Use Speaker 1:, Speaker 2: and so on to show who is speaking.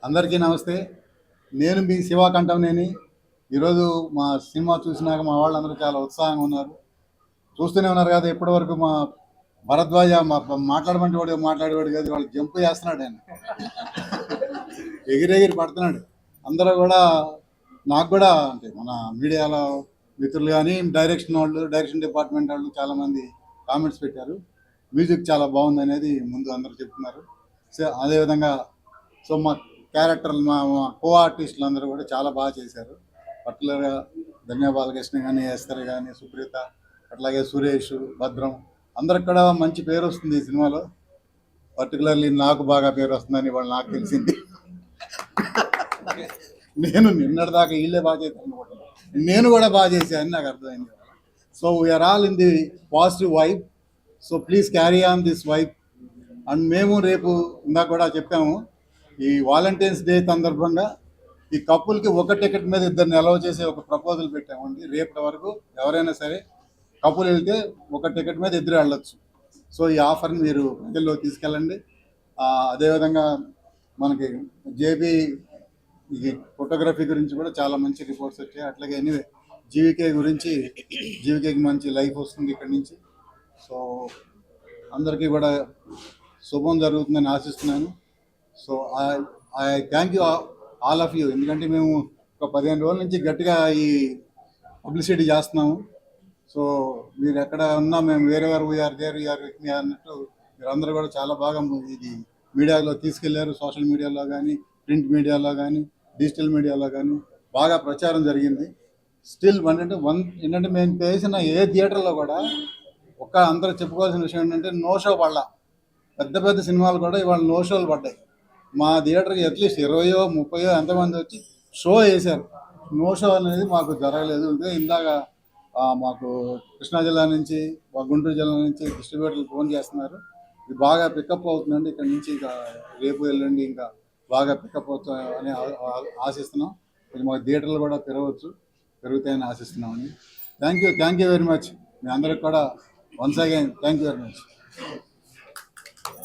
Speaker 1: అందరికీ నమస్తే. నేను మీ శివ కంఠంనేని. ఈరోజు మా సినిమా చూసినాక మా వాళ్ళందరూ చాలా ఉత్సాహంగా ఉన్నారు. చూస్తూనే ఉన్నారు కదా, ఇప్పటివరకు మా భరద్వాజ మాట్లాడమంటే వాడు మాట్లాడేవాడు కాదు, వాళ్ళు జంప్ చేస్తున్నాడు ఆయన, ఎగిరెగిరి పడుతున్నాడు. అందరూ కూడా నాకు కూడా అంటే మన మీడియాలో మిత్రులు కానీ డైరెక్షన్ డిపార్ట్మెంట్ వాళ్ళు చాలామంది కామెంట్స్ పెట్టారు. మ్యూజిక్ చాలా బాగుంది అనేది ముందు అందరూ చెప్తున్నారు. సో అదేవిధంగా మా క్యారెక్టర్లు మా కో ఆర్టిస్టులు అందరూ కూడా చాలా బాగా చేశారు. పర్టికులర్గా ధన్య బాలకృష్ణ కానీ, ఎస్తర్ కానీ, సుప్రీత, అట్లాగే సురేష్, భద్రం, అందరికి కూడా మంచి పేరు వస్తుంది ఈ సినిమాలో. పర్టికులర్లీ నాకు బాగా పేరు వస్తుందని వాళ్ళు నాకు తెలిసింది. నేను నిన్నటిదాకా వీళ్ళే బాగా చేశాను అనుకుంటున్నాను, నేను కూడా బాగా చేశాను నాకు అర్థమైంది. So we are all in the positive vibe. So please carry on this vibe. And మేము రేపు ఇందాక కూడా చెప్పాము, ఈ వాలంటీర్స్ డే సందర్భంగా ఈ కప్పులకి ఒక టికెట్ మీద ఇద్దరిని అలౌ చేసే ఒక ప్రపోజల్ పెట్టామండి. రేపటి వరకు ఎవరైనా సరే కప్పులు వెళ్తే ఒక టికెట్ మీద ఇద్దరు వెళ్ళొచ్చు. సో ఈ ఆఫర్ని మీరు ప్రజల్లో తీసుకెళ్ళండి. అదేవిధంగా మనకి జేబీ ఈ ఫోటోగ్రఫీ గురించి కూడా చాలా మంచి రిపోర్ట్స్ వచ్చాయి. అట్లాగే ఎనీవే జీవికేకి మంచి లైఫ్ వస్తుంది ఇక్కడి నుంచి. సో అందరికీ కూడా శుభం జరుగుతుందని ఆశిస్తున్నాను. So I thank you all of you. ఎందుకంటే మేము ఒక 15 రోజుల నుంచి గట్టిగా ఈ పబ్లిసిటీ చేస్తున్నాము. సో మీరు ఎక్కడ ఉన్నా మేము వేరేవారు వీఆర్ విత్ మీ అన్నట్టు మీరందరూ కూడా చాలా బాగా ఇది మీడియాలో తీసుకెళ్లారు. సోషల్ మీడియాలో కానీ, ప్రింట్ మీడియాలో కానీ, డిజిటల్ మీడియాలో కానీ బాగా ప్రచారం జరిగింది. స్టిల్ ఏంటంటే మేము చేసిన ఏ థియేటర్లో కూడా అందరూ చెప్పుకోవాల్సిన విషయం ఏంటంటే నో షో పడ్డా. పెద్ద పెద్ద సినిమాలు కూడా ఇవాళ నో షోలు పడ్డాయి. మా థియేటర్కి అట్లీస్ట్ 20, 30 ఎంతమంది వచ్చి షో వేశారు. నో షో అనేది మాకు జరగలేదు. ఇందాక మాకు కృష్ణా జిల్లా నుంచి, గుంటూరు జిల్లా నుంచి డిస్ట్రిబ్యూటర్లు ఫోన్ చేస్తున్నారు. ఇది బాగా పికప్ అవుతుందండి. ఇక్కడ నుంచి ఇక రేపు ఎల్లుండి ఇంకా బాగా పికప్ అవుతాయని ఆశిస్తున్నాం. ఇది మాకు థియేటర్లు కూడా పెరుగుతాయని ఆశిస్తున్నామండి. Thank you very much. మీ అందరికి కూడా once again thank you very much.